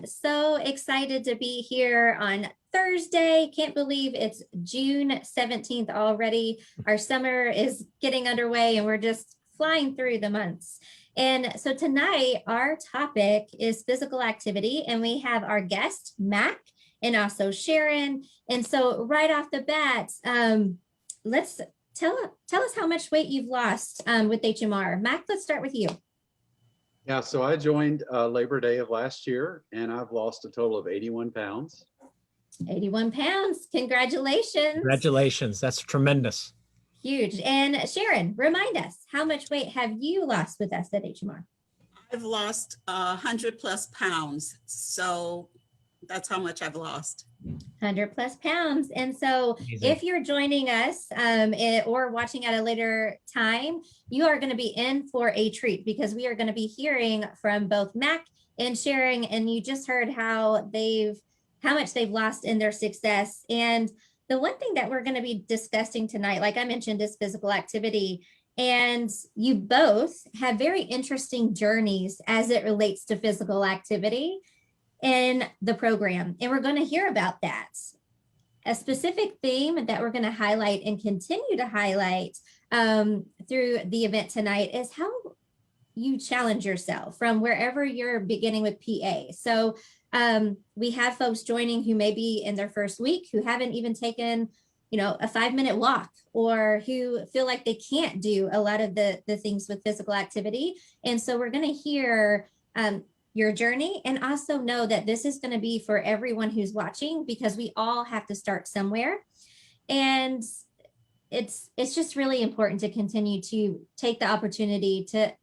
So excited to be here on Thursday. Can't believe it's June 17th already. Our summer is getting underway and we're just flying through the months. And so tonight, our topic is physical activity, and we have our guest, Mack, and also Sharon. And so right off the bat, let's tell us how much weight you've lost with HMR. Mack, let's start with you. Yeah, so I joined Labor Day of last year, and I've lost a total of 81 pounds. 81 pounds. Congratulations. Congratulations. That's tremendous. Huge. And Sharon, remind us, how much weight have you lost with us at HMR? I've lost 100+ pounds. So that's how much I've lost. 100+ pounds. And so Amazing. if you're joining us or watching at a later time, you are going to be in for a treat, because we are going to be hearing from both Mack and Sharon, and you just heard how much they've lost in their success. And the one thing that we're going to be discussing tonight, like I mentioned, is physical activity. And you both have very interesting journeys as it relates to physical activity in the program. And we're going to hear about that. A specific theme that we're going to highlight and continue to highlight through the event tonight is how you challenge yourself from wherever you're beginning with PA. So we have folks joining who may be in their first week, who haven't even taken, a 5-minute walk, or who feel like they can't do a lot of the things with physical activity. And so we're going to hear your journey, and also know that this is going to be for everyone who's watching, because we all have to start somewhere. And it's just really important to continue to take the opportunity to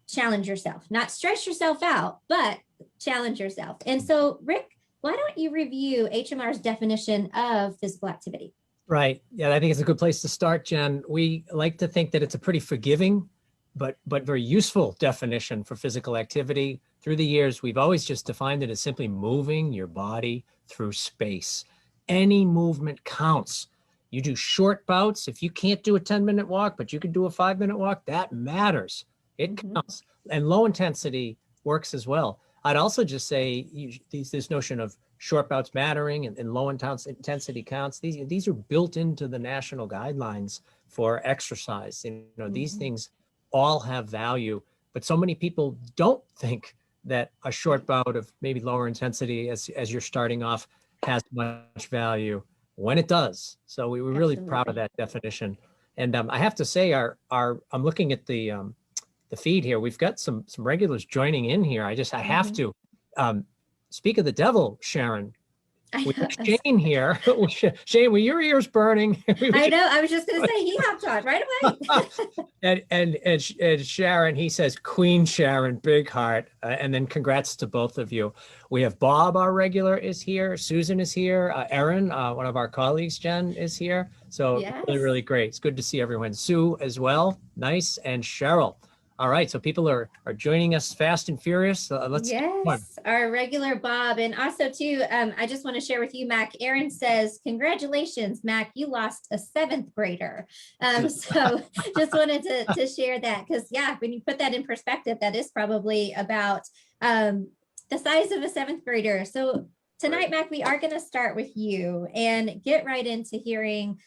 challenge yourself, not stress yourself out, but challenge yourself. And so, Rick, why don't you review HMR's definition of physical activity? Right. Yeah, I think it's a good place to start, Jen. We like to think that it's a pretty forgiving, but very useful definition for physical activity. Through the years, we've always just defined it as simply moving your body through space. Any movement counts. You do short bouts. If you can't do a 10-minute walk, but you can do a 5-minute walk, that matters. It counts. And low intensity works as well. I'd also just say this notion of short bouts mattering and low intensity counts. These are built into the national guidelines for exercise. These things all have value, but so many people don't think that a short bout of maybe lower intensity as you're starting off has much value, when it does. So we were really proud of that definition. And I have to say, I'm looking at the feed here. We've got some regulars joining in here. I have to speak of the devil, Sharon. We have Shane here. Shane, were your ears burning? I know. I was just going to say, he hopped on right away. and Sharon, he says, Queen Sharon, big heart. And then congrats to both of you. We have Bob, our regular, is here. Susan is here. Erin, one of our colleagues, Jen, is here. So yes. Really, really great. It's good to see everyone. Sue as well. Nice. And Cheryl. All right, so people are joining us fast and furious. Yes, our regular Bob. And also too, I just want to share with you, Mack, Aaron says, congratulations, Mack, you lost a 7th grader. So just wanted to share that, because yeah, when you put that in perspective, that is probably about the size of a 7th grader. So tonight, Mack, we are going to start with you and get right into hearing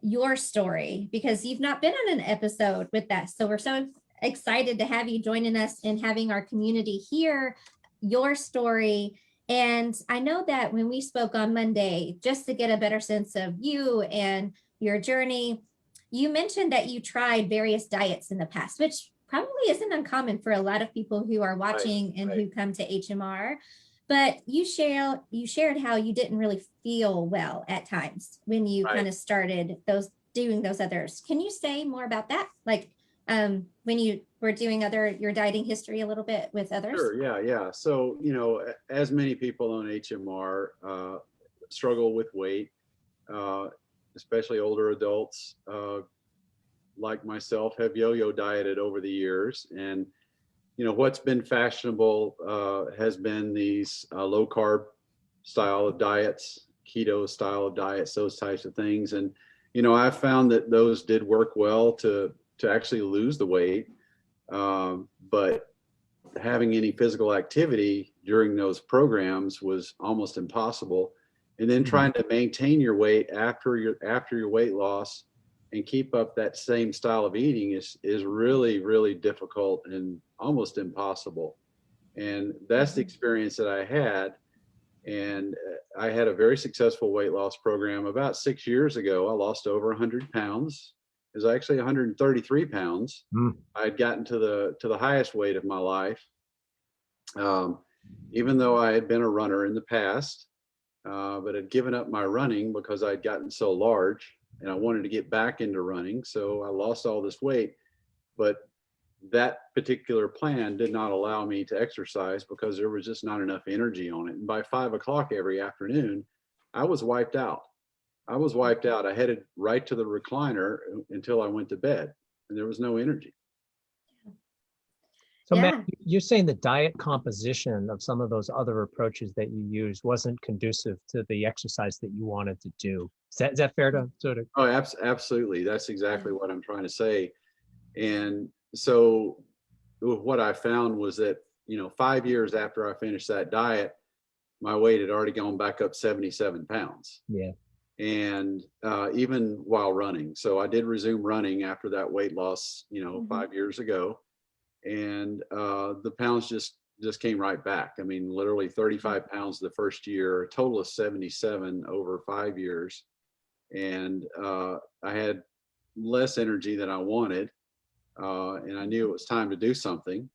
your story, because you've not been on an episode with us. So we're so excited to have you joining us and having our community hear your story. And I know that when we spoke on Monday, just to get a better sense of you and your journey, you mentioned that you tried various diets in the past, which probably isn't uncommon for a lot of people who are watching and who come to HMR. But you shared how you didn't really feel well at times when you kind of started doing those others. Can you say more about that? Like when you were doing your dieting history a little bit with others? Sure, yeah. So, as many people on HMR struggle with weight, especially older adults like myself have yo-yo dieted over the years. And, what's been fashionable has been these low carb style of diets, keto style of diets, those types of things. And, I've found that those did work well to actually lose the weight. But having any physical activity during those programs was almost impossible. And then trying to maintain your weight after your weight loss and keep up that same style of eating is really, really difficult and almost impossible. And that's the experience that I had. And I had a very successful weight loss program about 6 years ago. I lost over 100 pounds. It was actually 133 pounds. I had gotten to the highest weight of my life. Even though I had been a runner in the past, but had given up my running because I'd gotten so large and I wanted to get back into running. So I lost all this weight, but that particular plan did not allow me to exercise because there was just not enough energy on it. And by 5 o'clock every afternoon, I was wiped out. I headed right to the recliner until I went to bed, and there was no energy. So Matt, you're saying the diet composition of some of those other approaches that you use wasn't conducive to the exercise that you wanted to do. Is that fair to sort of? Oh, absolutely. That's exactly what I'm trying to say. And so what I found was that, 5 years after I finished that diet, my weight had already gone back up 77 pounds. Yeah. And even while running. So I did resume running after that weight loss, 5 years ago. And the pounds just came right back. I mean, literally 35 pounds the first year, a total of 77 over 5 years. And I had less energy than I wanted. And I knew it was time to do something.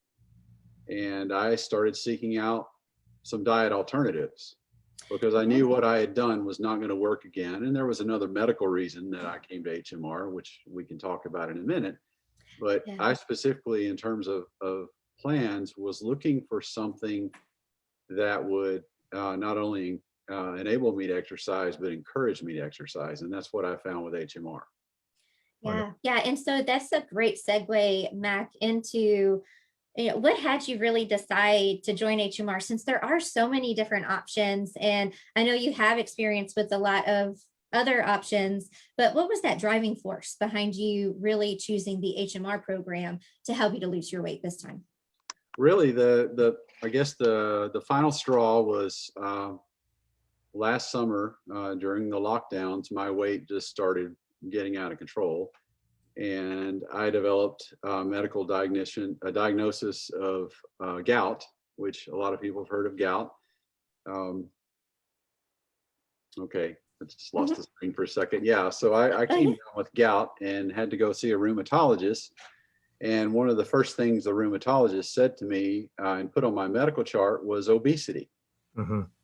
And I started seeking out some diet alternatives because I knew what I had done was not going to work again. And there was another medical reason that I came to HMR, which we can talk about in a minute. But I specifically, in terms of plans, was looking for something that would not only enable me to exercise, but encourage me to exercise. And that's what I found with HMR. Yeah. And so that's a great segue, Mac, into what had you really decide to join HMR, since there are so many different options. And I know you have experience with a lot of other options, but what was that driving force behind you really choosing the HMR program to help you to lose your weight this time? Really, I guess the final straw was last summer during the lockdowns. My weight just started getting out of control, and I developed a diagnosis of gout, which a lot of people have heard of gout. Okay. I just lost the screen for a second. Yeah, so I came down with gout and had to go see a rheumatologist. And one of the first things the rheumatologist said to me and put on my medical chart was obesity,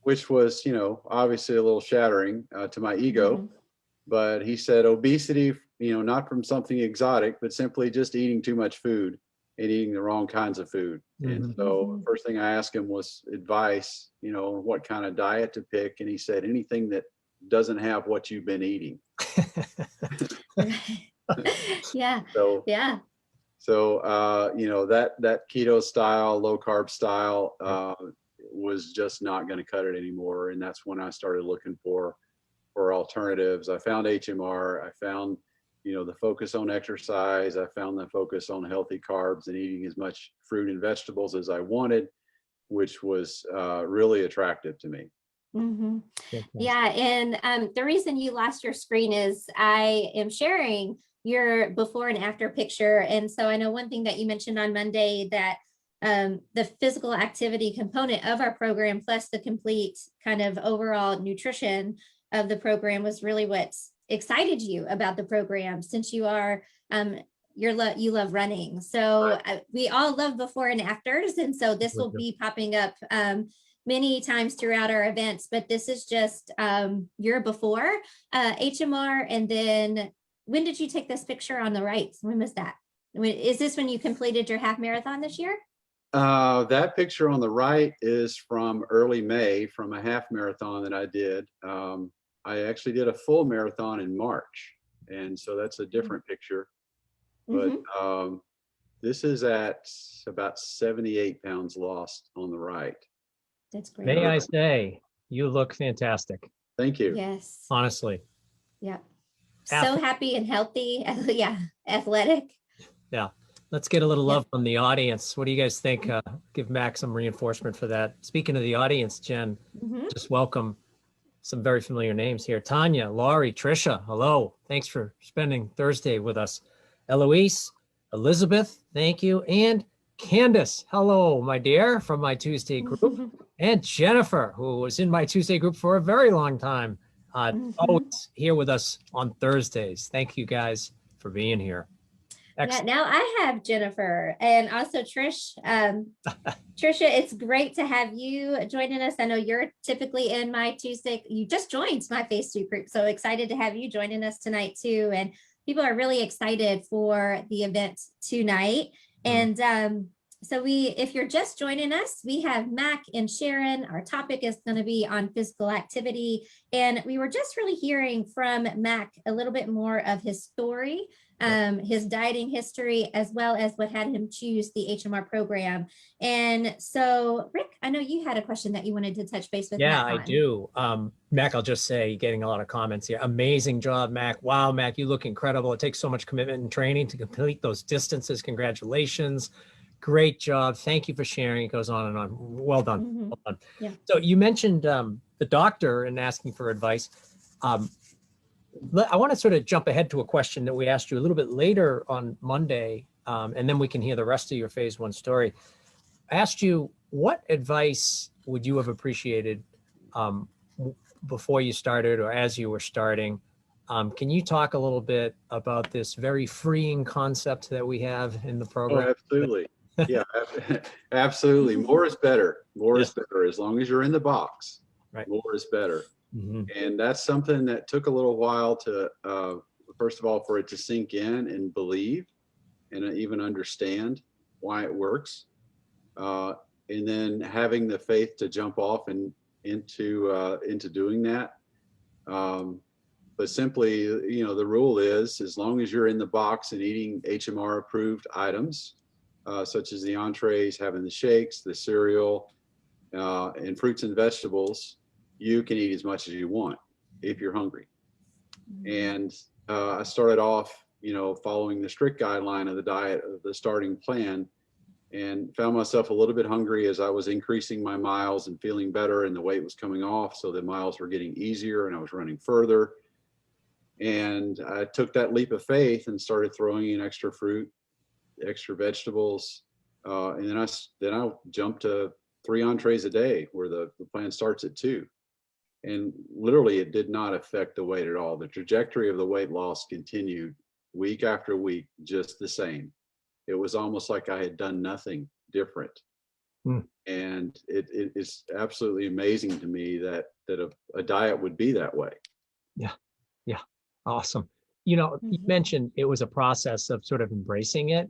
which was, obviously a little shattering to my ego. But he said obesity, not from something exotic, but simply just eating too much food and eating the wrong kinds of food. And so first thing I asked him was advice, on what kind of diet to pick. And he said anything that doesn't have what you've been eating. Yeah. So that keto style, low carb style was just not going to cut it anymore. And that's when I started looking for alternatives. I found HMR. I found, the focus on exercise. I found the focus on healthy carbs and eating as much fruit and vegetables as I wanted, which was really attractive to me. Yeah. And the reason you lost your screen is I am sharing your before and after picture. And so I know one thing that you mentioned on Monday, that the physical activity component of our program, plus the complete kind of overall nutrition of the program, was really what excited you about the program, since you are you love running. So we all love before and afters. And so this will be popping up many times throughout our events, but this is just your before HMR. And then when did you take this picture on the right? When was that? Is this when you completed your half marathon this year? That picture on the right is from early May, from a half marathon that I did. I actually did a full marathon in March. And so that's a different picture. But this is at about 78 pounds lost on the right. That's great. May I say, you look fantastic. Thank you. Yes. Honestly. Yeah. So happy and healthy. Yeah. Athletic. Yeah. Let's get a little love from the audience. What do you guys think? Give Mac some reinforcement for that. Speaking of the audience, Jen, just welcome some very familiar names here. Tanya, Laurie, Trisha, hello. Thanks for spending Thursday with us. Eloise, Elizabeth, thank you. And Candace, hello, my dear, from my Tuesday group. And Jennifer, who was in my Tuesday group for a very long time, always here with us on Thursdays. Thank you guys for being here. Yeah, now I have Jennifer and also Trish. Trisha, it's great to have you joining us. I know you're typically in my Tuesday. You just joined my Facebook group, so excited to have you joining us tonight too. And people are really excited for the event tonight. And so if you're just joining us, we have Mack and Sharon. Our topic is going to be on physical activity. And we were just really hearing from Mack a little bit more of his story, his dieting history, as well as what had him choose the HMR program. And so, Rick, I know you had a question that you wanted to touch base with. Yeah, Mack on. I do. Mac, I'll just say, getting a lot of comments here. Amazing job, Mac. Wow, Mac, you look incredible. It takes so much commitment and training to complete those distances. Congratulations. Great job. Thank you for sharing. It goes on and on. Well done. Well done. Yeah. So you mentioned the doctor and asking for advice. I want to sort of jump ahead to a question that we asked you a little bit later on Monday, and then we can hear the rest of your phase 1 story. I asked you, what advice would you have appreciated before you started or as you were starting? Can you talk a little bit about this very freeing concept that we have in the program? Oh, absolutely. Yeah, absolutely. More is better. More is better. As long as you're in the box, right. More is better. And that's something that took a little while to, first of all, for it to sink in and believe and even understand why it works. And then having the faith to jump off and into doing that. But simply, you know, the rule is, as long as you're in the box and eating HMR approved items, such as the entrees, having the shakes, the cereal, and fruits and vegetables, you can eat as much as you want if you're hungry. And I started off, you know, following the strict guideline of the diet of the starting plan, and found myself a little bit hungry as I was increasing my miles and feeling better, and the weight was coming off. So the miles were getting easier and I was running further. And I took that leap of faith and started throwing in extra fruit, extra vegetables. And then I jumped to 3 entrees a day, where the plan starts at 2. And literally it did not affect the weight at all. The trajectory of the weight loss continued week after week, just the same. It was almost like I had done nothing different. And it's absolutely amazing to me that a diet would be that way. Yeah. Awesome. You know, you mentioned it was a process of sort of embracing it.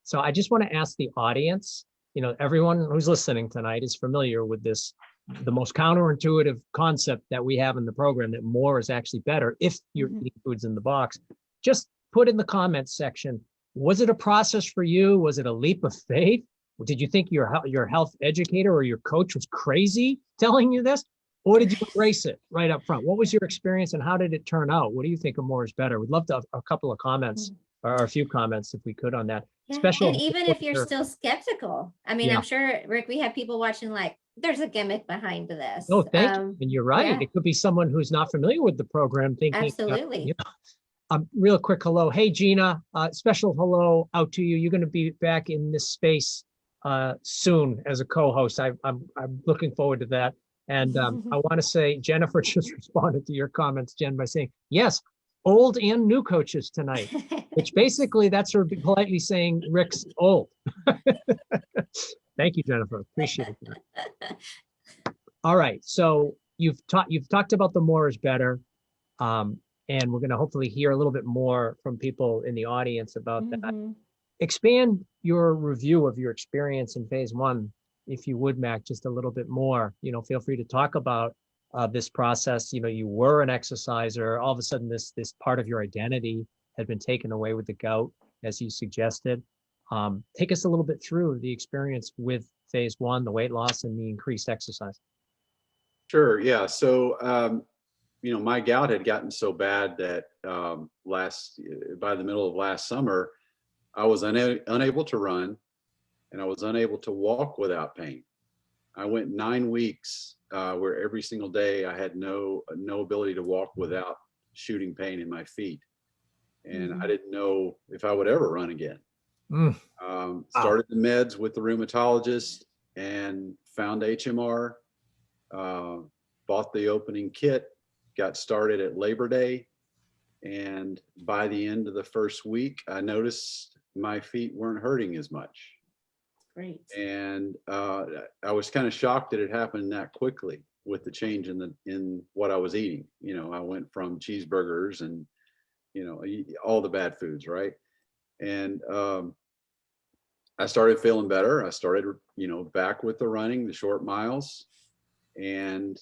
So I just want to ask the audience, you know, everyone who's listening tonight is familiar with this, the most counterintuitive concept that we have in the program, that more is actually better if you're eating foods in the box. Just put in the comments section, was it a process for you? Was it a leap of faith? Did you think your health educator or your coach was crazy telling you this? Or did you embrace it right up front? What was your experience and how did it turn out? What do you think of more is better? We'd love to have a couple of comments or a few comments if we could on that. Yeah. And even if you're still skeptical, I mean, I'm sure, Rick, we have people watching like, there's a gimmick behind this. Oh, thank you. And you're right. Yeah. It could be someone who's not familiar with the program thinking. Absolutely. You know, real quick hello. Hey, Gina, special hello out to you. You're going to be back in this space soon as a co-host. I'm looking forward to that. And I want to say, Jennifer just responded to your comments, Jen, by saying, yes, old and new coaches tonight, which basically that's her politely saying Rick's old. Thank you, Jennifer. Appreciate that. All right. So you've talked about the more is better. And we're going to hopefully hear a little bit more from people in the audience about that. Expand your review of your experience in phase 1. If you would, Mac, just a little bit more, you know, feel free to talk about this process. You know, you were an exerciser. All of a sudden, this part of your identity had been taken away with the gout, as you suggested. Take us a little bit through the experience with phase 1, the weight loss and the increased exercise. Sure. Yeah. So, you know, my gout had gotten so bad that by the middle of last summer, I was unable to run, and I was unable to walk without pain. I went 9 weeks where every single day I had no ability to walk without shooting pain in my feet. And I didn't know if I would ever run again. Started the meds with the rheumatologist and found HMR, bought the opening kit, got started at Labor Day. And by the end of the first week, I noticed my feet weren't hurting as much. Great. And I was kind of shocked that it happened that quickly with the change in what I was eating. You know, I went from cheeseburgers and, you know, all the bad foods, right? And I started feeling better. I started, you know, back with the running, the short miles. And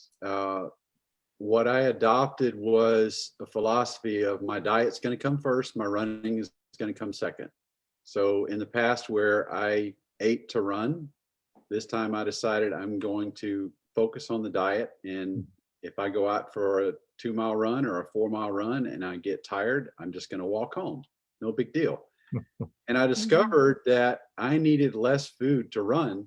what I adopted was a philosophy of my diet's going to come first, my running is going to come second. So in the past where I ate to run, this time I decided I'm going to focus on the diet. And if I go out for a 2-mile run or a 4-mile run and I get tired, I'm just going to walk home. No big deal. And I discovered that I needed less food to run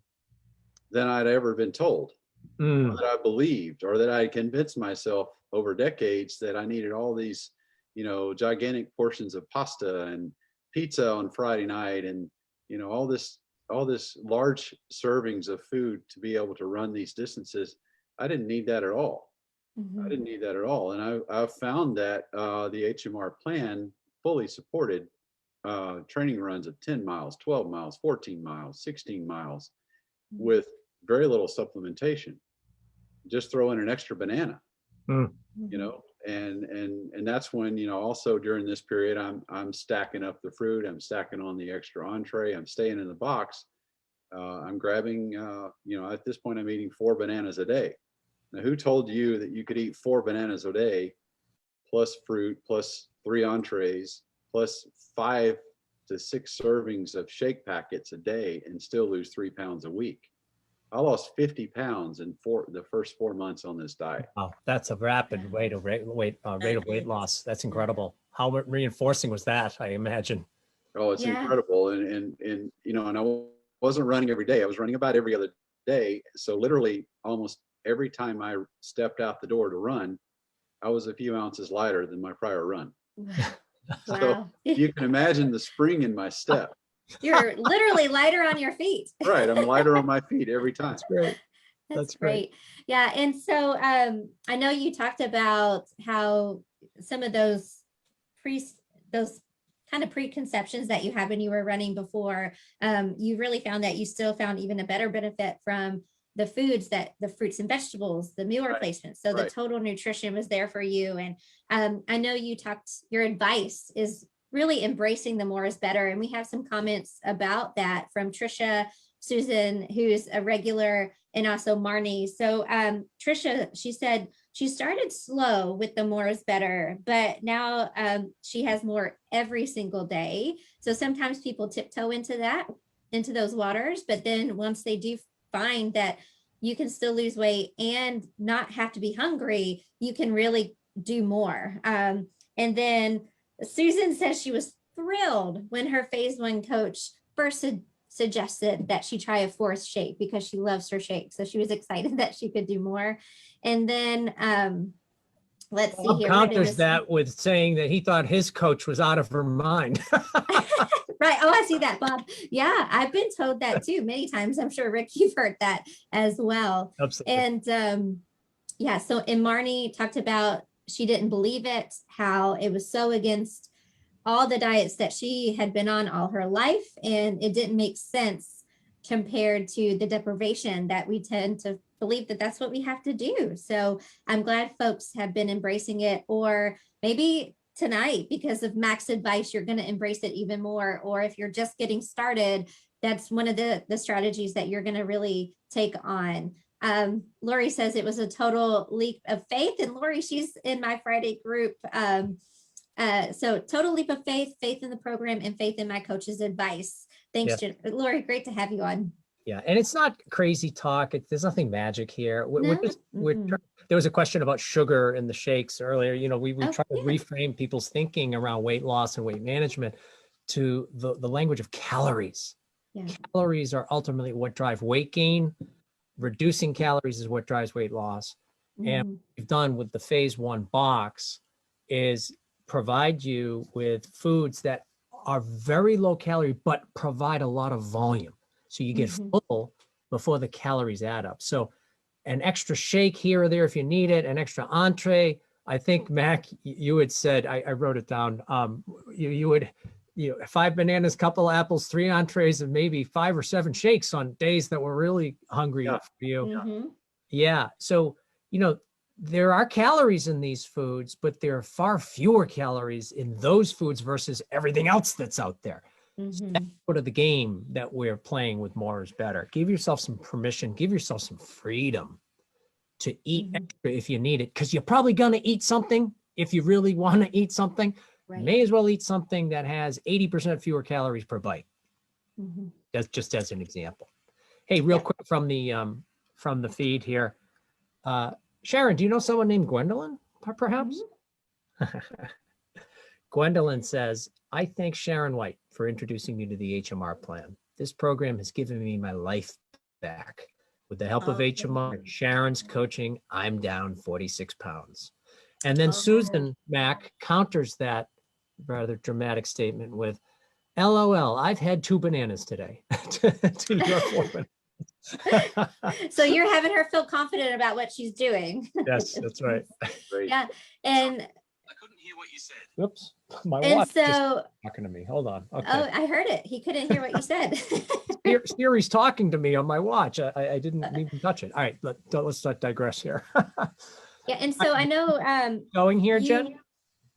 than I'd ever been told, or that I believed, or that I convinced myself over decades that I needed all these, you know, gigantic portions of pasta and pizza on Friday night, and, you know, all this large servings of food to be able to run these distances. I didn't need that at all. I didn't need that at all. And I found that the HMR plan fully supported training runs of 10 miles, 12 miles, 14 miles, 16 miles with very little supplementation. Just throw in an extra banana, you know, and that's when, you know, also during this period, I'm stacking up the fruit, I'm stacking on the extra entree, I'm staying in the box. I'm grabbing, you know, at this point, I'm eating 4 bananas a day. Now, who told you that you could eat 4 bananas a day, plus fruit, plus 3 entrees, plus 5 to 6 servings of shake packets a day and still lose 3 pounds a week? I lost 50 pounds in the first 4 months on this diet. Oh, that's a rapid rate of weight loss. That's incredible. How reinforcing was that, I imagine? Oh, it's incredible. And you know, and I wasn't running every day. I was running about every other day. So literally almost every time I stepped out the door to run, I was a few ounces lighter than my prior run. So you can imagine the spring in my step. You're literally lighter on your feet. Right. I'm lighter on my feet every time. That's great. That's great. Yeah. And so I know you talked about how some of those kind of preconceptions that you had when you were running before, you really found that you still found even a better benefit from the foods, that the fruits and vegetables, the meal replacements. So the total nutrition was there for you. And I know your advice is really embracing the more is better. And we have some comments about that from Trisha, Susan, who's a regular, and also Marnie. So Trisha, she said she started slow with the more is better, but now she has more every single day. So sometimes people tiptoe into those waters, but then once they do find that you can still lose weight and not have to be hungry, you can really do more. And then Susan says she was thrilled when her phase 1 coach first suggested that she try a 4th shake because she loves her shake. So she was excited that she could do more. And then let's see here. Counters that with saying that he thought his coach was out of her mind. Right. Oh, I see that, Bob. Yeah, I've been told that too many times. I'm sure, Rick, you've heard that as well. Absolutely. And yeah, so and Marnie talked about she didn't believe it, how it was so against all the diets that she had been on all her life, and it didn't make sense compared to the deprivation that we tend to believe that that's what we have to do. So I'm glad folks have been embracing it, or maybe tonight, because of Mack's advice, you're going to embrace it even more. Or if you're just getting started, that's one of the strategies that you're going to really take on. Lori says it was a total leap of faith. And Lori, she's in my Friday group. So total leap of faith in the program, and faith in my coach's advice. Thanks, Lori. Great to have you on. Yeah, and it's not crazy talk. There's nothing magic here. There was a question about sugar in the shakes earlier. You know, we try to reframe people's thinking around weight loss and weight management to the language of calories. Yeah. Calories are ultimately what drive weight gain. Reducing calories is what drives weight loss. And what we've done with the phase 1 box is provide you with foods that are very low calorie, but provide a lot of volume. So you get full before the calories add up. So an extra shake here or there if you need it, an extra entree. I think, Mac, you had said, I wrote it down, you would, 5 bananas, couple apples, 3 entrees, and maybe 5 or 7 shakes on days that were really hungry for you. Yeah. So, there are calories in these foods, but there are far fewer calories in those foods versus everything else that's out there. So that's sort of the game that we're playing with More is Better. Give yourself some permission, give yourself some freedom to eat extra if you need it, because you're probably going to eat something. If you really want to eat something, may as well eat something that has 80% fewer calories per bite. That's just as an example. Hey, real quick from the feed here. Sharon, do you know someone named Gwendolyn, perhaps? Gwendolyn says, I thank Sharon White for introducing me to the HMR plan. This program has given me my life back. With the help of HMR and Sharon's coaching, I'm down 46 pounds. And then Susan Mack counters that rather dramatic statement with, LOL, I've had 2 bananas today. To your woman. So you're having her feel confident about what she's doing. Yes, that's right. Great. Yeah. And I couldn't hear what you said. Whoops, my and watch just so talking to me. Hold on. Okay. oh, I heard it. He couldn't hear what you said. Siri's talking to me on my watch. I didn't even touch it. All right, let's not digress here. Yeah, and so I know Going here, Jen?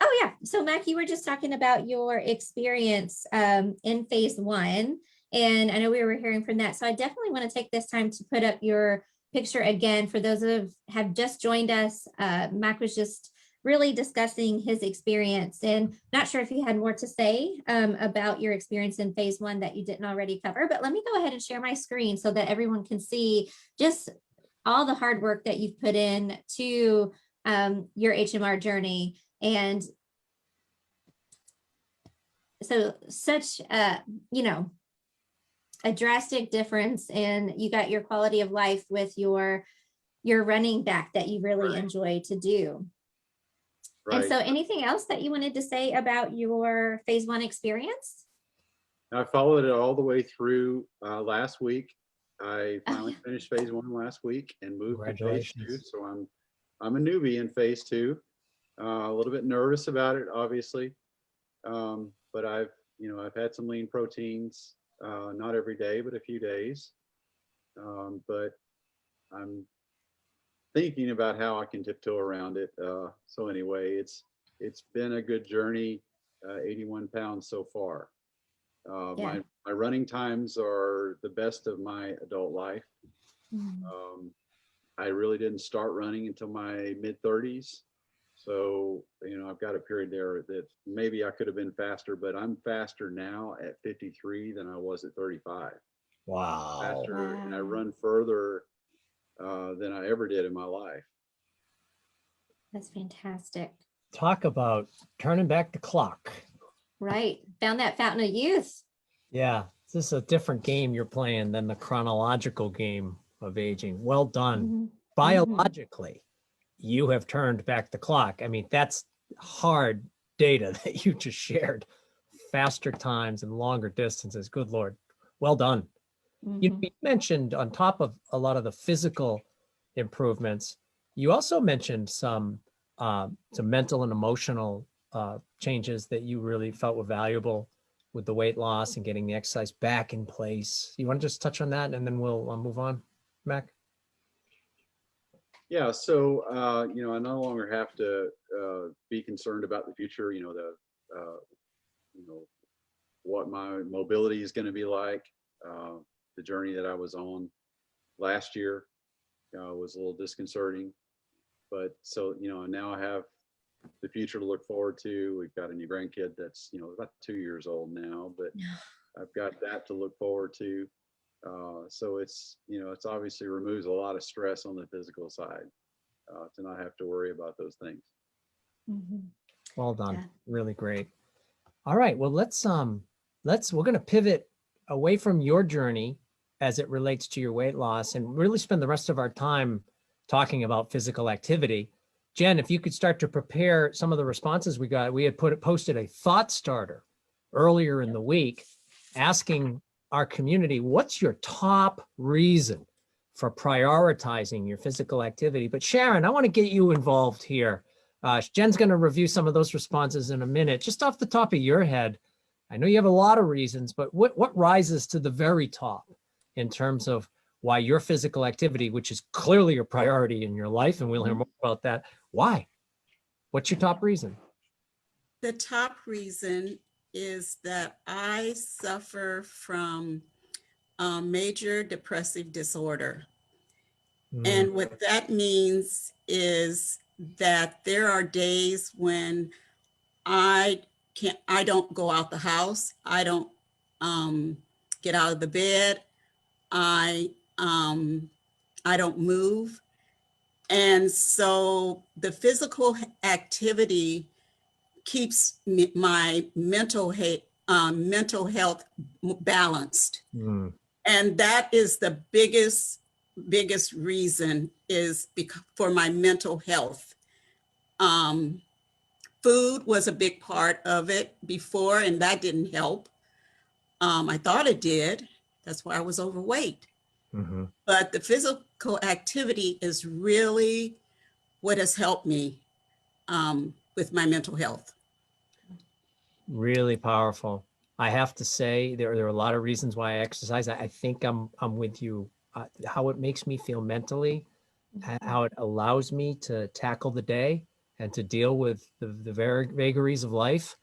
Oh yeah. So Mac, you were just talking about your experience in phase 1. And I know we were hearing from that. So I definitely want to take this time to put up your picture again for those of have just joined us. Mac was just really discussing his experience, and not sure if you had more to say about your experience in phase 1 that you didn't already cover, but let me go ahead and share my screen so that everyone can see just all the hard work that you've put in to your HMR journey. And so such, a drastic difference, and you got your quality of life with your running back that you really enjoy to do. Right. And so anything else that you wanted to say about your phase 1 experience? I followed it all the way through last week. I finally finished phase 1 last week and moved to phase 2. So I'm a newbie in phase 2. A little bit nervous about it, obviously, but I've had some lean proteins, not every day, but a few days. But I'm thinking about how I can tiptoe around it. So anyway, it's been a good journey. 81 pounds so far. My running times are the best of my adult life. I really didn't start running until my mid-30s. So, I've got a period there that maybe I could have been faster, but I'm faster now at 53 than I was at 35. Wow. Faster, and I run further than I ever did in my life. That's fantastic. Talk about turning back the clock. Right. Found that fountain of youth. Yeah, this is a different game you're playing than the chronological game of aging. Well done. Biologically, you have turned back the clock. I mean, that's hard data that you just shared. Faster times and longer distances. Good Lord. Well done. You mentioned on top of a lot of the physical improvements, you also mentioned some mental and emotional changes that you really felt were valuable with the weight loss and getting the exercise back in place. You want to just touch on that and then we'll move on, Mac? Yeah, so I no longer have to be concerned about the future. What my mobility is going to be like. The journey that I was on last year was a little disconcerting, but so now I have the future to look forward to. We've got a new grandkid that's about 2 years old now, but I've got that to look forward to. So it's obviously removes a lot of stress on the physical side to not have to worry about those things. Well done. Yeah. Really great. All right. Well, let's we're going to pivot away from your journey as it relates to your weight loss and really spend the rest of our time talking about physical activity. Jen, if you could start to prepare some of the responses we got, we had posted a thought starter earlier in the week asking our community, what's your top reason for prioritizing your physical activity? But Sharon, I want to get you involved here. Jen's going to review some of those responses in a minute. Just off the top of your head, I know you have a lot of reasons, but what rises to the very top in terms of why your physical activity, which is clearly a priority in your life, and we'll hear more about that, why? What's your top reason? The top reason is that I suffer from major depressive disorder. And what that means is that there are days when I don't go out the house. I don't get out of the bed. I don't move. And so the physical activity keeps my mental health balanced. And that is the biggest reason is for my mental health. Food was a big part of it before, and that didn't help. I thought it did. That's why I was overweight. But the physical activity is really what has helped me with my mental health. Really powerful. I have to say there are a lot of reasons why I exercise. I think I'm with you. How it makes me feel mentally, how it allows me to tackle the day and to deal with the vagaries of life.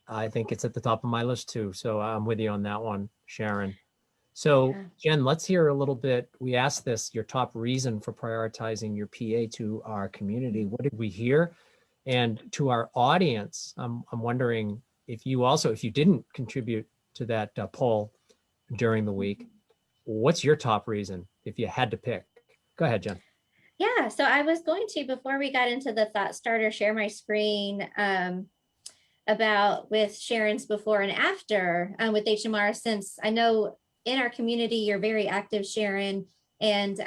I think it's at the top of my list too. So I'm with you on that one, Sharon. So Jen, let's hear a little bit. We asked this, your top reason for prioritizing your PA to our community. What did we hear? And to our audience, I'm wondering if you didn't contribute to that poll during the week, what's your top reason if you had to pick? Go ahead, Jen. Yeah, so I was going to, before we got into the thought starter, share my screen about with Sharon's before and after with HMR, since I know in our community, you're very active, Sharon, and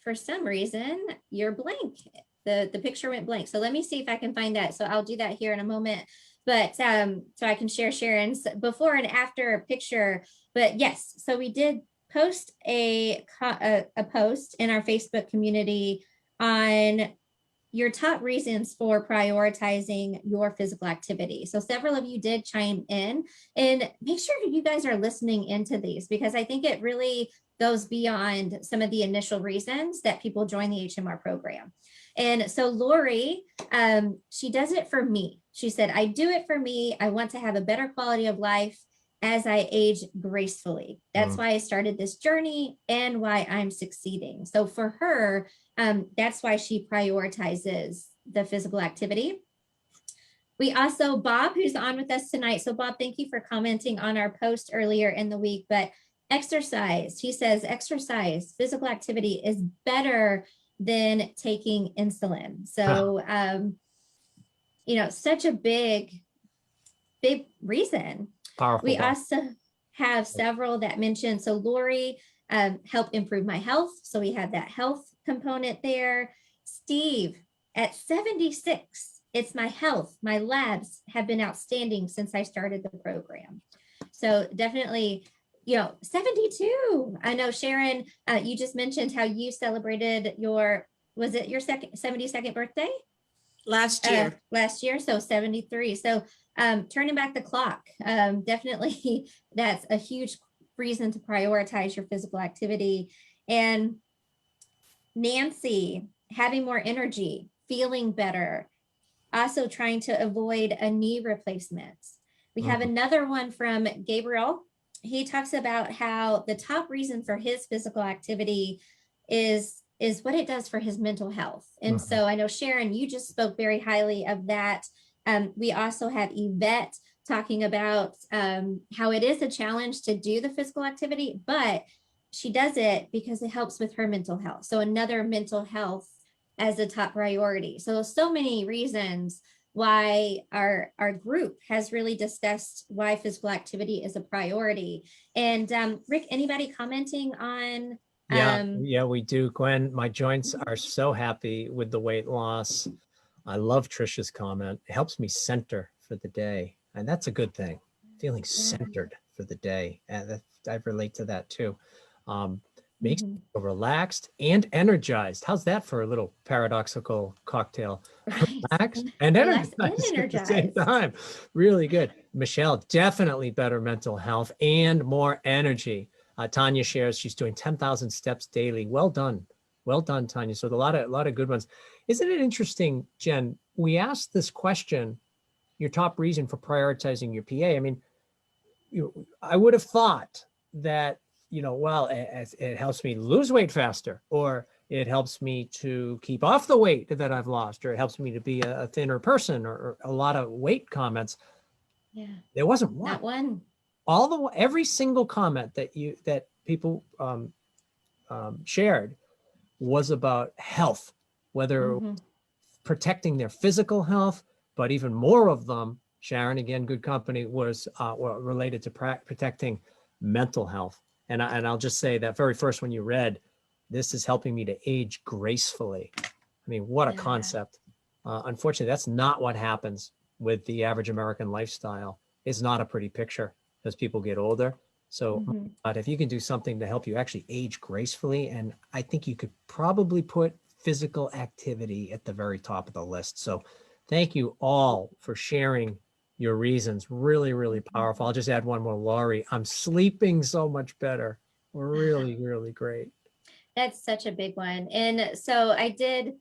for some reason you're blank. The picture went blank. So let me see if I can find that. So I'll do that here in a moment. But so I can share Sharon's before and after picture. But yes, so we did post a post in our Facebook community on your top reasons for prioritizing your physical activity. So several of you did chime in, and make sure you guys are listening into these, because I think it really goes beyond some of the initial reasons that people join the HMR program. And so Lori, she does it for me. She said, I do it for me. I want to have a better quality of life as I age gracefully. That's why I started this journey and why I'm succeeding. So for her, that's why she prioritizes the physical activity. We also, Bob, who's on with us tonight. So Bob, thank you for commenting on our post earlier in the week, but exercise, he says, exercise, physical activity is better than taking insulin. So, you know, such a big reason. Powerful. We also have several that mention, so Lori, help improve my health. So we have that health component there. Steve, at 76, it's my health. My labs have been outstanding since I started the program. So definitely, you know, 72. I know, Sharon, you just mentioned how you celebrated your, was it your 72nd birthday? Last year. So 73. So turning back the clock, definitely that's a huge reason to prioritize your physical activity. And Nancy, having more energy, feeling better, also trying to avoid a knee replacement. We have another one from Gabriel. He talks about how the top reason for his physical activity is what it does for his mental health. And so I know, Sharon, you just spoke very highly of that. We also have Yvette talking about how it is a challenge to do the physical activity, but she does it because it helps with her mental health. So another mental health as a top priority. So many reasons why our group has really discussed why physical activity is a priority. And Rick, anybody commenting on? Yeah, we do. Gwen, my joints are so happy with the weight loss. I love Trisha's comment. It helps me center for the day. And that's a good thing. Feeling centered for the day. And I relate to that too. Makes me feel relaxed and energized. How's that for a little paradoxical cocktail? Right. Relaxed and Relaxed and energized at the same energized. time. Really good. Michelle, definitely better mental health and more energy. Tanya shares she's doing 10,000 steps daily. Well done. Well done, Tanya. So a lot of good ones. Isn't it interesting, Jen? We asked this question, your top reason for prioritizing your PA. I mean, I would have thought that, well, it helps me lose weight faster, or it helps me to keep off the weight that I've lost, or it helps me to be a thinner person, or a lot of weight comments. Yeah. There wasn't one. Not one. Every single comment that people shared was about health, whether protecting their physical health, but even more of them, Sharon, again, good company, was related to protecting mental health. And I'll just say that very first one you read, this is helping me to age gracefully. I mean, what a concept. Unfortunately, that's not what happens with the average American lifestyle. It's not a pretty picture as people get older. So but if you can do something to help you actually age gracefully, and I think you could probably put physical activity at the very top of the list. So thank you all for sharing your reasons. Really, really powerful. I'll just add one more, Laurie. I'm sleeping so much better. Really, really great. That's such a big one. And so I did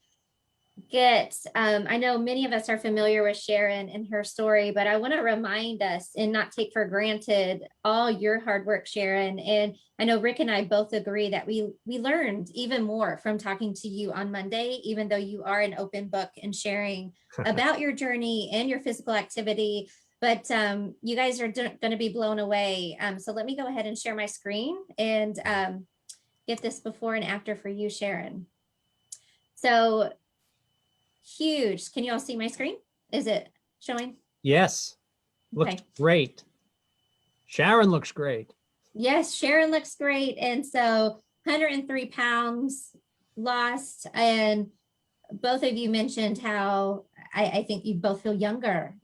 get, I know many of us are familiar with Sharon and her story, but I want to remind us and not take for granted all your hard work, Sharon. And I know Rick and I both agree that we learned even more from talking to you on Monday, even though you are an open book and sharing about your journey and your physical activity. But you guys are going to be blown away. So let me go ahead and share my screen and get this before and after for you, Sharon. So huge. Can you all see my screen? Is it showing? Yes. Looks great. Sharon looks great. Yes, Sharon looks great. And so 103 pounds lost. And both of you mentioned how I think you both feel younger.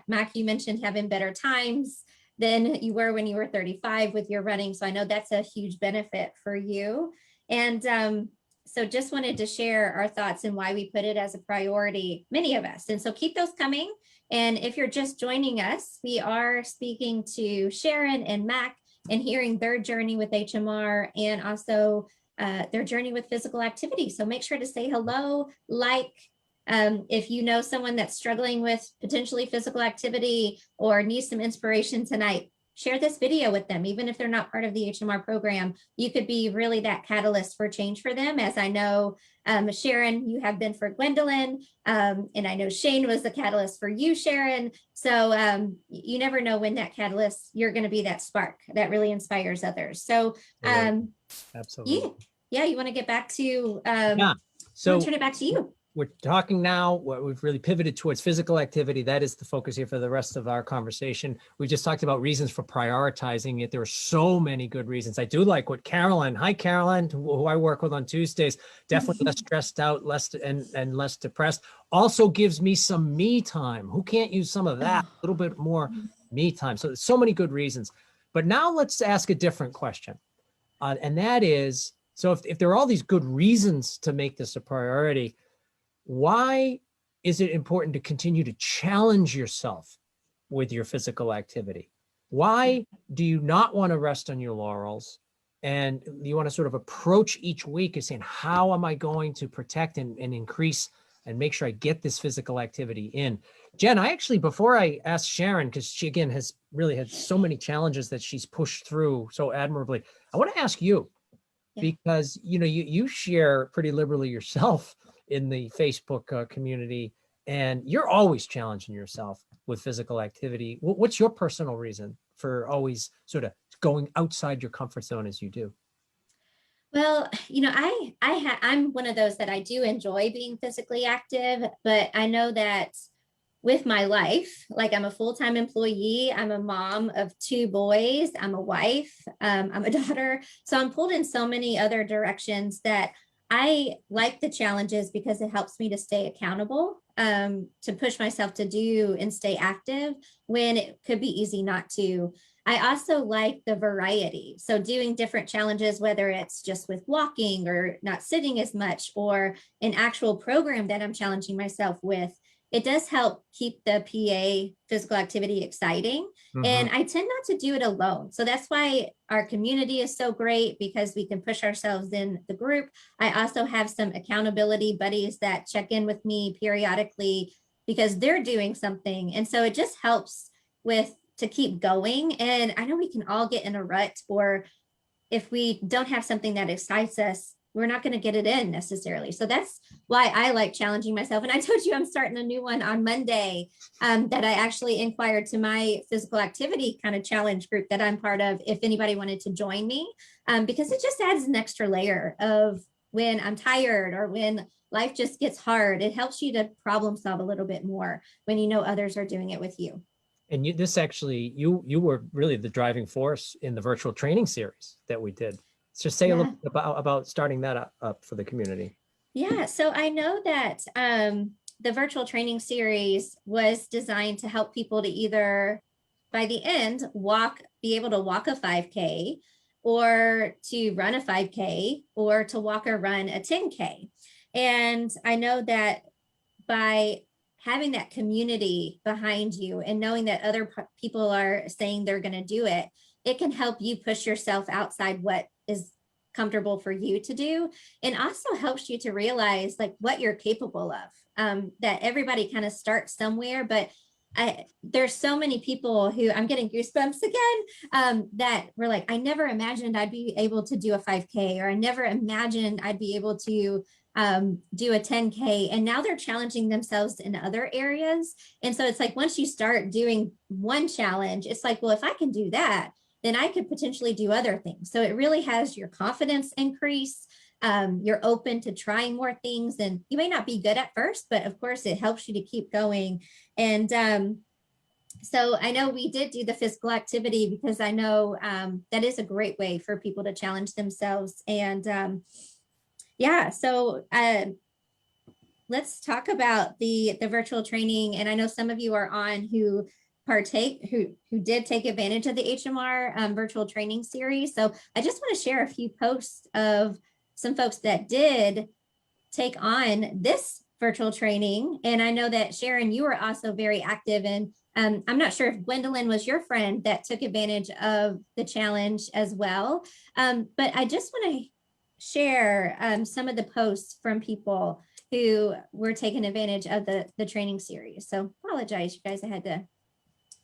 Mac, you mentioned having better times than you were when you were 35 with your running. So I know that's a huge benefit for you. And so just wanted to share our thoughts and why we put it as a priority, many of us. And so keep those coming. And if you're just joining us, we are speaking to Sharon and Mac and hearing their journey with HMR and also their journey with physical activity. So make sure to say hello, if you know someone that's struggling with potentially physical activity or needs some inspiration tonight, share this video with them. Even if they're not part of the HMR program, you could be really that catalyst for change for them. As I know, Sharon, you have been for Gwendolyn, and I know Shane was the catalyst for you, Sharon. So you never know when that catalyst, you're going to be that spark that really inspires others. So absolutely. Yeah, you want to get back to, so I'll turn it back to you. We're talking now, we've really pivoted towards physical activity. That is the focus here for the rest of our conversation. We just talked about reasons for prioritizing it. There are so many good reasons. I do like what Carolyn, hi Carolyn, who I work with on Tuesdays, definitely less stressed out, less depressed. Also gives me some me time. Who can't use some of that? A little bit more me time. So there's so many good reasons. But now let's ask a different question. And that is, so if there are all these good reasons to make this a priority, why is it important to continue to challenge yourself with your physical activity? Why do you not want to rest on your laurels? And you want to sort of approach each week as saying, how am I going to protect and increase and make sure I get this physical activity in? Jen, I actually, before I ask Sharon, because she again has really had so many challenges that she's pushed through so admirably, I want to ask you, because you share pretty liberally yourself in the Facebook community, and you're always challenging yourself with physical activity. What's your personal reason for always sort of going outside your comfort zone as you do? Well, I'm one of those that I do enjoy being physically active, but I know that with my life. Like I'm a full-time employee, I'm a mom of 2 boys, I'm a wife, I'm a daughter. So I'm pulled in so many other directions that I like the challenges because it helps me to stay accountable, to push myself to do and stay active when it could be easy not to. I also like the variety. So doing different challenges, whether it's just with walking or not sitting as much, or an actual program that I'm challenging myself with, it does help keep the PA physical activity exciting. And I tend not to do it alone. So that's why our community is so great, because we can push ourselves in the group. I also have some accountability buddies that check in with me periodically because they're doing something. And so it just helps with to keep going. And I know we can all get in a rut, or if we don't have something that excites us, we're not going to get it in necessarily. So that's why I like challenging myself. And I told you I'm starting a new one on Monday, that I actually inquired to my physical activity kind of challenge group that I'm part of, if anybody wanted to join me, because it just adds an extra layer of when I'm tired or when life just gets hard. It helps you to problem solve a little bit more when you know others are doing it with you. And this actually, you were really the driving force in the virtual training series that we did. Just say a little bit about starting that up for the community. Yeah, so I know that the virtual training series was designed to help people to either, by the end, be able to walk a 5K, or to run a 5K, or to walk or run a 10K. And I know that by having that community behind you and knowing that other people are saying they're going to do it, it can help you push yourself outside what is comfortable for you to do, and also helps you to realize like what you're capable of. That everybody kind of starts somewhere, but there's so many people who, I'm getting goosebumps again, that were like, I never imagined I'd be able to do a 5K, or I never imagined I'd be able to do a 10K, and now they're challenging themselves in other areas. And so it's like, once you start doing one challenge, it's like, well, if I can do that, then I could potentially do other things. So it really has your confidence increase. You're open to trying more things, and you may not be good at first, but of course it helps you to keep going. And so I know we did do the physical activity because I know that is a great way for people to challenge themselves. And yeah, so let's talk about the virtual training. And I know some of you are on who did take advantage of the HMR virtual training series. So I just want to share a few posts of some folks that did take on this virtual training. And I know that Sharon, you were also very active, and I'm not sure if Gwendolyn was your friend that took advantage of the challenge as well. But I just want to share some of the posts from people who were taking advantage of the training series. So apologize, you guys, I had to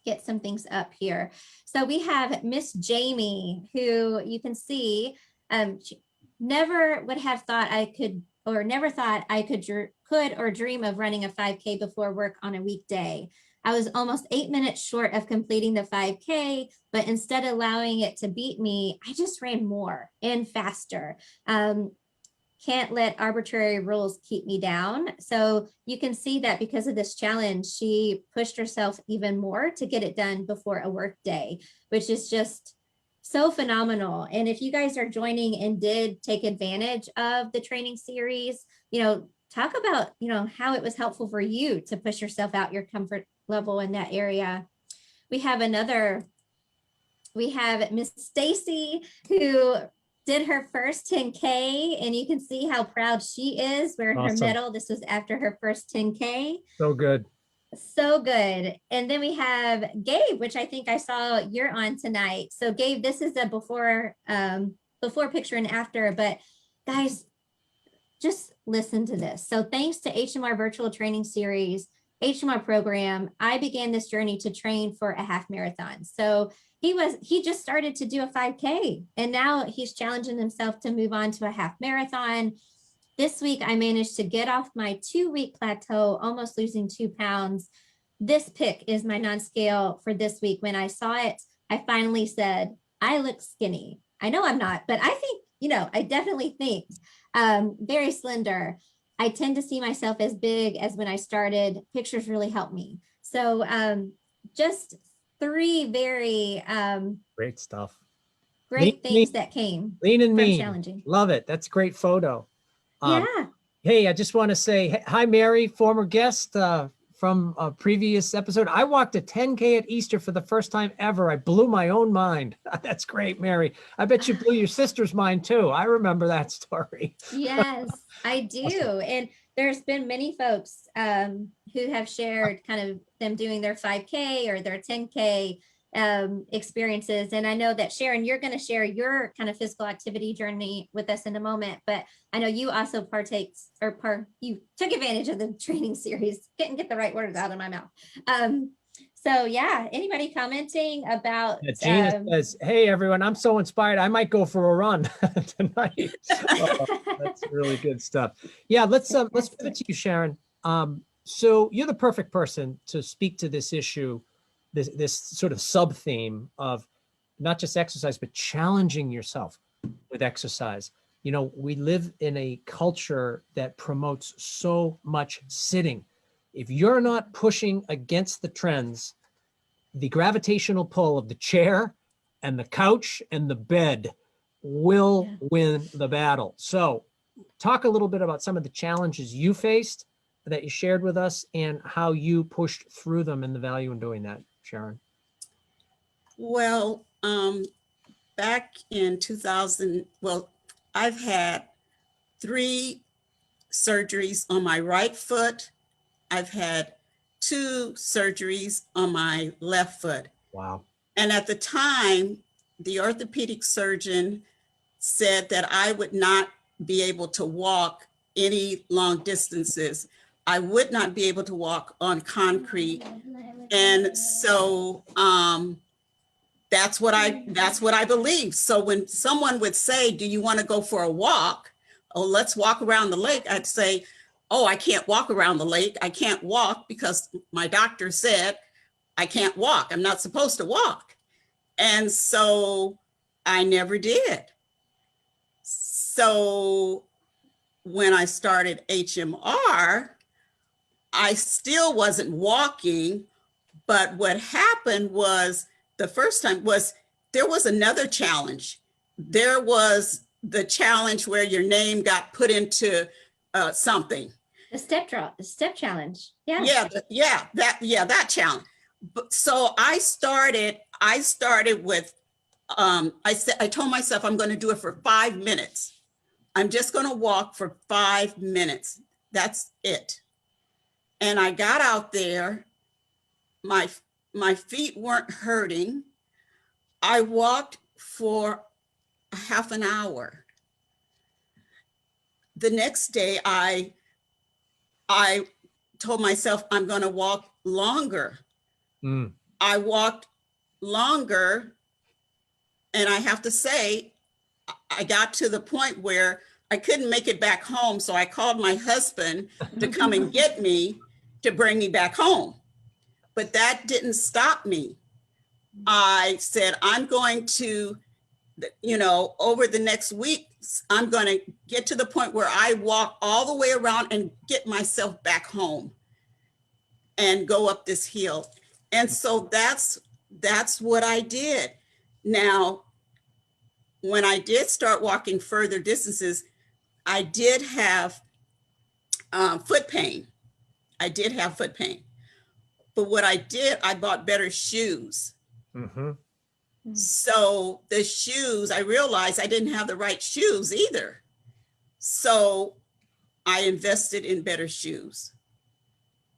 get some things up here. So we have Miss Jamie, who you can see, she never would have thought I could, or never thought I could or dream of running a 5K before work on a weekday. I was almost 8 minutes short of completing the 5K, but instead of allowing it to beat me, I just ran more and faster. Can't let arbitrary rules keep me down. So you can see that because of this challenge, she pushed herself even more to get it done before a work day, which is just so phenomenal. And if you guys are joining and did take advantage of the training series, talk about, how it was helpful for you to push yourself out your comfort level in that area. We have Miss Stacy, who did her first 10K, and you can see how proud she is wearing her medal. This was after her first 10K. So good. So good. And then we have Gabe, which I think I saw you're on tonight. So Gabe, this is a before picture and after, but guys, just listen to this. So thanks to HMR virtual training series, HMR program, I began this journey to train for a half marathon. So he just started to do a 5K, and now he's challenging himself to move on to a half marathon. This week, I managed to get off my 2-week plateau, almost losing 2 pounds. This pic is my non-scale for this week. When I saw it, I finally said, I look skinny. I know I'm not, but I think, I definitely think very slender. I tend to see myself as big as when I started. Pictures really help me. So just three very Great stuff. great Lean, things that came lean and from mean. challenging. Love it. That's a great photo. Yeah. Hey, I just want to say hi, Mary, former guest from a previous episode. I walked a 10K at Easter for the first time ever. I blew my own mind. That's great, Mary. I bet you blew your sister's mind too. I remember that story. Yes, I do. Awesome. And there's been many folks who have shared kind of them doing their 5K or their 10K experiences. And I know that Sharon, you're going to share your kind of physical activity journey with us in a moment, but I know you also you took advantage of the training series. Couldn't get the right words out of my mouth. So yeah, anybody commenting about Gina says, hey everyone, I'm so inspired. I might go for a run tonight. Oh, that's really good stuff. Yeah, let's pivot to you, Sharon. So you're the perfect person to speak to this issue, this sort of sub theme of not just exercise, but challenging yourself with exercise. You know, we live in a culture that promotes so much sitting. If you're not pushing against the trends, the gravitational pull of the chair and the couch and the bed will win the battle. So talk a little bit about some of the challenges you faced that you shared with us and how you pushed through them and the value in doing that, Sharon. Well, back in 2000, I've had 3 surgeries on my right foot. I've had 2 surgeries on my left foot. Wow. And at the time, the orthopedic surgeon said that I would not be able to walk any long distances. I would not be able to walk on concrete. And so that's what I believe. So when someone would say, do you want to go for a walk? Oh, let's walk around the lake. I'd say, oh, I can't walk around the lake. I can't walk because my doctor said I can't walk. I'm not supposed to walk. And so I never did. So when I started HMR, I still wasn't walking. But what happened was the first time was there was another challenge. There was the challenge where your name got put into something. The step challenge. Yeah. That challenge. But so I started with I told myself I'm going to do it for 5 minutes. I'm just going to walk for 5 minutes. That's it. And I got out there. My feet weren't hurting. I walked for a half an hour. The next day, I told myself I'm going to walk longer. I walked longer, and I have to say, I got to the point where I couldn't make it back home. So I called my husband to come and get me to bring me back home. But that didn't stop me. I said, I'm going to, over the next week, I'm going to get to the point where I walk all the way around and get myself back home and go up this hill. And so that's what I did. Now, when I did start walking further distances, I did have foot pain. But what I did, I bought better shoes. Mm-hmm. So the shoes, I realized I didn't have the right shoes either. So I invested in better shoes.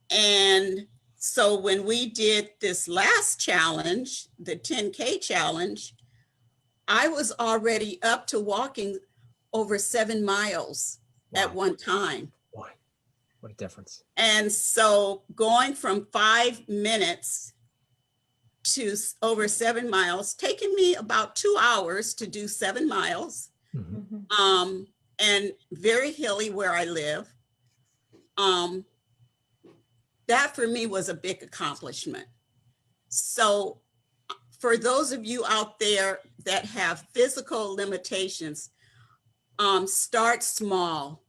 And so when we did this last challenge, the 10K challenge, I was already up to walking over 7 miles at one time. Boy, what a difference. And so going from 5 minutes to over 7 miles, taking me about 2 hours to do 7 miles, and very hilly where I live. That for me was a big accomplishment. So for those of you out there that have physical limitations, start small.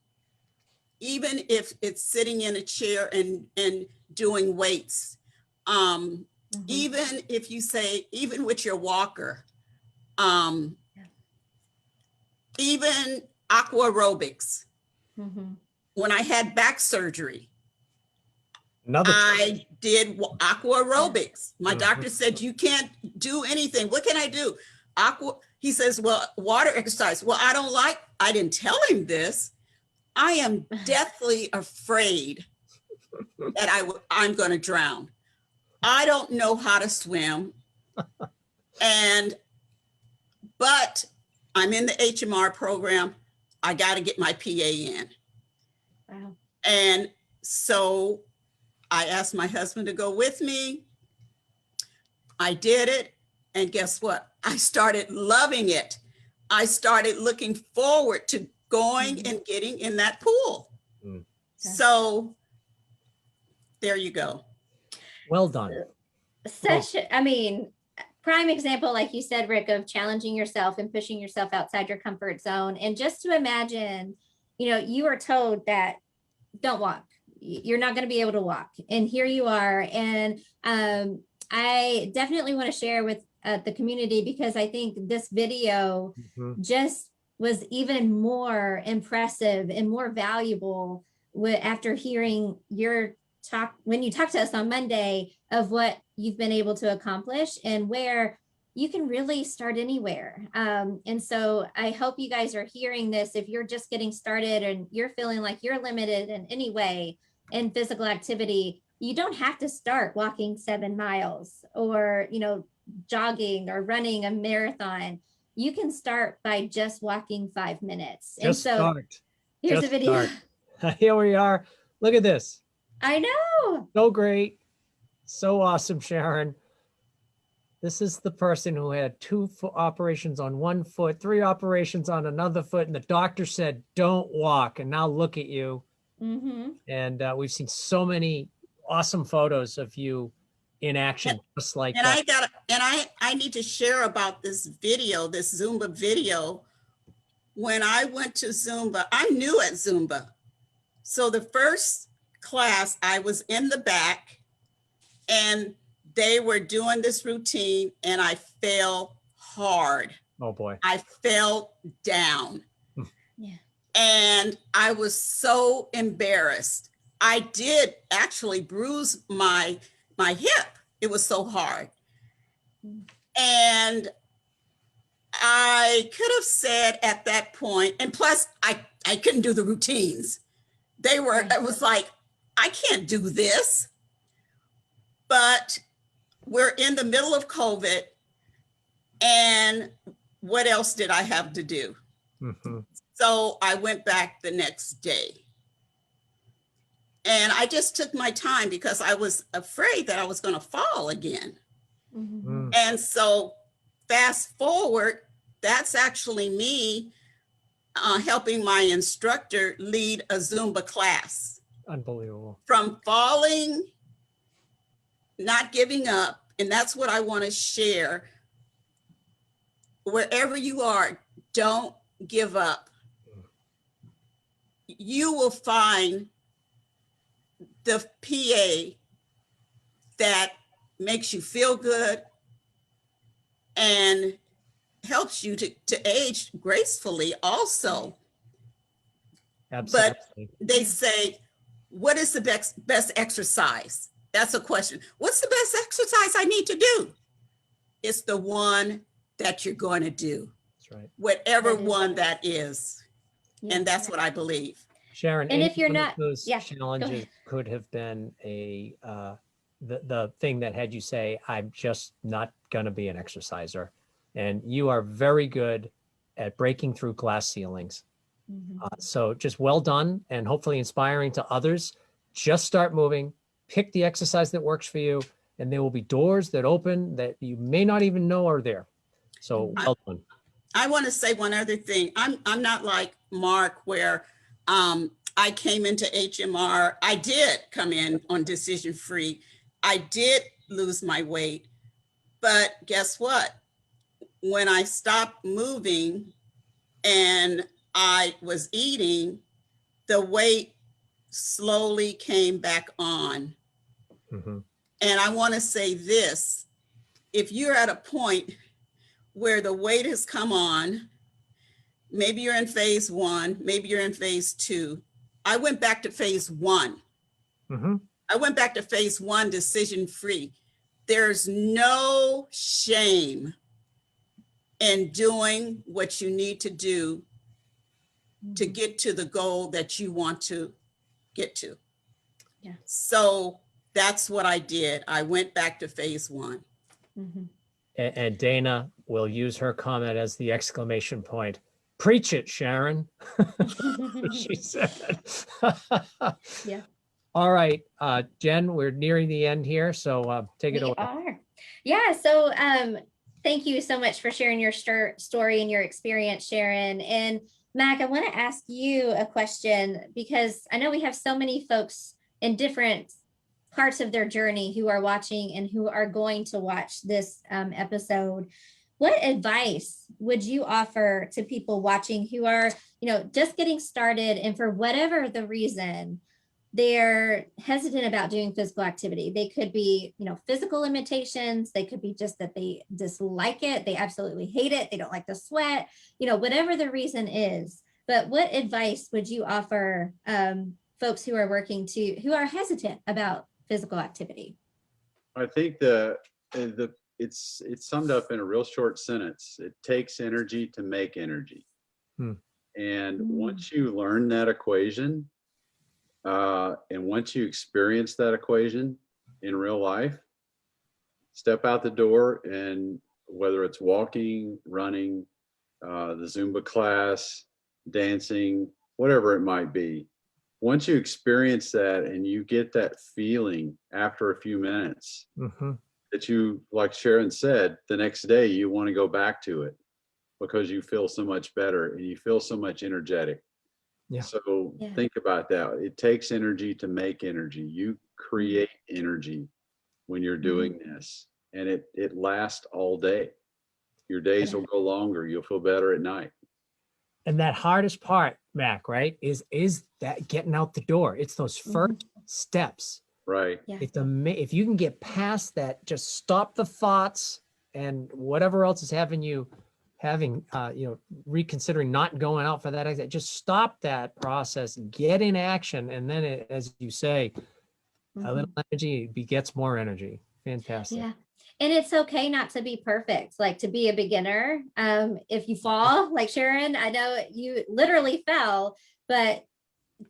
even if it's sitting in a chair and doing weights, even if you say, even with your walker, even aqua aerobics. When I had back surgery, I did aqua aerobics. My doctor said, you can't do anything. What can I do? He says, well, water exercise. Well, I didn't tell him this. I am deathly afraid that I'm going to drown. I don't know how to swim. But I'm in the HMR program. I got to get my PA in. Wow. And so I asked my husband to go with me. I did it. And guess what? I started loving it. I started looking forward to going and getting in that pool. So there you go. Well done. I mean, prime example, like you said, Rick, of challenging yourself and pushing yourself outside your comfort zone. And just to imagine, you were told that don't walk. You're not going to be able to walk. And here you are. And I definitely want to share with the community, because I think this video just was even more impressive and more valuable after hearing your talk, when you talked to us on Monday, of what you've been able to accomplish and where you can really start anywhere. And so I hope you guys are hearing this. If you're just getting started and you're feeling like you're limited in any way in physical activity, you don't have to start walking 7 miles or, jogging or running a marathon. You can start by just walking 5 minutes. Just start. Here's a video. Here we are. Look at this. I know. So great. So awesome, Sharon. This is the person who had 2 operations on one foot, 3 operations on another foot, and the doctor said, don't walk. And now look at you. And we've seen so many awesome photos of you in action, just like that. I need to share about this video, this Zumba video. When I went to Zumba, I'm new at Zumba. So the first class, I was in the back and they were doing this routine and I fell hard. Oh boy. I fell down. Yeah. And I was so embarrassed. I did actually bruise my hip. It was so hard. And I could have said at that point, and plus I couldn't do the routines. It was like, I can't do this. But we're in the middle of COVID, and what else did I have to do? So I went back the next day. And I just took my time because I was afraid that I was going to fall again. And so fast forward, that's actually me helping my instructor lead a Zumba class. Unbelievable. From falling, not giving up. And that's what I want to share. Wherever you are, don't give up. You will find the PA that makes you feel good and helps you to age gracefully also. Absolutely. But they say, what is the best exercise? That's a question. What's the best exercise I need to do? It's the one that you're going to do. That's right. Whatever one that is. Yeah. And that's what I believe. Sharon, and if you're not, those challenges could have been the thing that had you say, I'm just not going to be an exerciser. And you are very good at breaking through glass ceilings. So just well done, and hopefully inspiring to others. Just start moving, pick the exercise that works for you, and there will be doors that open that you may not even know are there. So well done. I want to say one other thing. I'm not like Mark, where I came into HMR. I did come in on decision free. I did lose my weight, but guess what? When I stopped moving and I was eating, the weight slowly came back on. Mm-hmm. And I want to say this, if you're at a point where the weight has come on, maybe you're in phase 1, maybe you're in phase 2. I went back to phase 1. Mm-hmm. I went back to phase 1, decision free. There's no shame in doing what you need to do to get to the goal that you want to get to. Yeah. So that's what I did. I went back to phase 1. Mm-hmm. And Dana will use her comment as the exclamation point. Preach it, Sharon. She said. Yeah. All right, Jen, we're nearing the end here, so take it We away. are. Yeah. So thank you so much for sharing your story and your experience, Sharon. And Mac, I want to ask you a question because I know we have so many folks in different parts of their journey who are watching and who are going to watch this episode. What advice would you offer to people watching who are, just getting started and for whatever the reason, they're hesitant about doing physical activity? They could be, physical limitations. They could be just that they dislike it. They absolutely hate it. They don't like to sweat, whatever the reason is. But what advice would you offer folks who are who are hesitant about physical activity? I think it's summed up in a real short sentence. It takes energy to make energy. And once you learn that equation, and once you experience that equation in real life, step out the door, and whether it's walking, running, the Zumba class, dancing, whatever it might be, once you experience that and you get that feeling after a few minutes, that you, like Sharon said, the next day you want to go back to it because you feel so much better and you feel so much energetic. Yeah. So think about that. It takes energy to make energy. You create energy when you're doing this, and it lasts all day. Your days will go longer. You'll feel better at night. And that hardest part, Mac, right, is that getting out the door. It's those first steps. Right. Yeah. If you can get past that, just stop the thoughts and whatever else is reconsidering not going out for that, just stop that process, get in action, and then as you say, a little energy begets more energy. Fantastic. Yeah. And it's okay not to be perfect, like to be a beginner. If you fall, like Sharon, I know you literally fell, but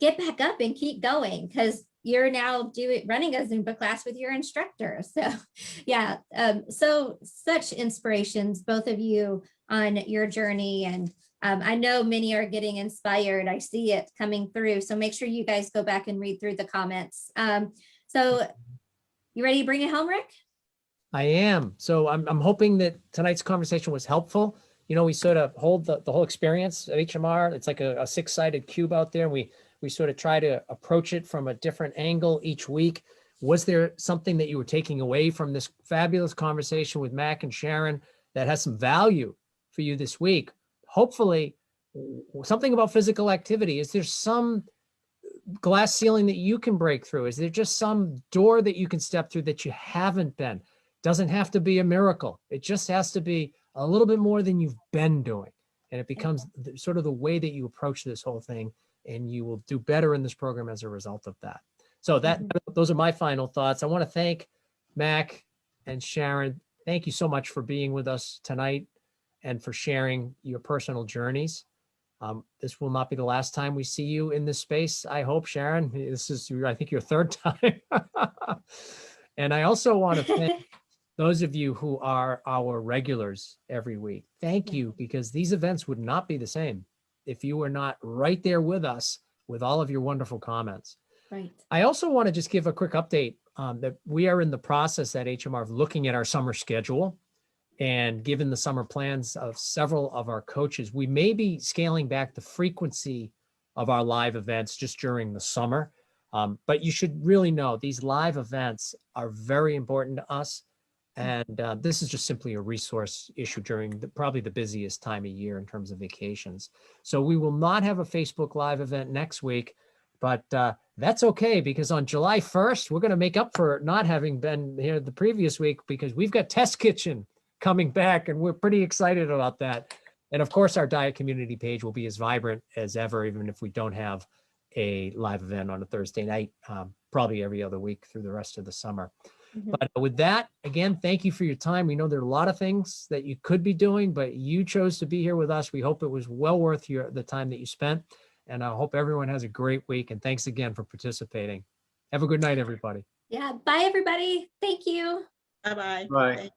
get back up and keep going because you're now running a Zumba class with your instructor. So yeah, so such inspirations, both of you on your journey. And I know many are getting inspired. I see it coming through. So make sure you guys go back and read through the comments. So you ready to bring it home, Rick? I am. So I'm hoping that tonight's conversation was helpful. We sort of hold the whole experience of HMR. It's like a six-sided cube out there. And we sort of try to approach it from a different angle each week. Was there something that you were taking away from this fabulous conversation with Mack and Sharon that has some value for you this week? Hopefully something about physical activity. Is there some glass ceiling that you can break through? Is there just some door that you can step through that you haven't been? Doesn't have to be a miracle. It just has to be a little bit more than you've been doing. And it becomes sort of the way that you approach this whole thing, and you will do better in this program as a result of that. So those are my final thoughts. I want to thank Mack and Sharon. Thank you so much for being with us tonight and for sharing your personal journeys. This will not be the last time we see you in this space. I hope, Sharon, this is, I think, your third time. And I also want to thank those of you who are our regulars every week. Thank you, because these events would not be the same if you were not right there with us with all of your wonderful comments. Right. I also want to just give a quick update that we are in the process at HMR of looking at our summer schedule. And given the summer plans of several of our coaches, we may be scaling back the frequency of our live events just during the summer. But you should really know these live events are very important to us. And this is just simply a resource issue during probably the busiest time of year in terms of vacations. So we will not have a Facebook Live event next week. But that's okay, because on July 1st, we're going to make up for not having been here the previous week, because we've got Test Kitchen coming back, and we're pretty excited about that. And of course, our diet community page will be as vibrant as ever, even if we don't have a live event on a Thursday night, probably every other week through the rest of the summer. But with that, again, thank you for your time. We know there are a lot of things that you could be doing, but you chose to be here with us. We hope it was well worth the time that you spent. And I hope everyone has a great week. And thanks again for participating. Have a good night, everybody. Yeah. Bye, everybody. Thank you. Bye-bye. Bye.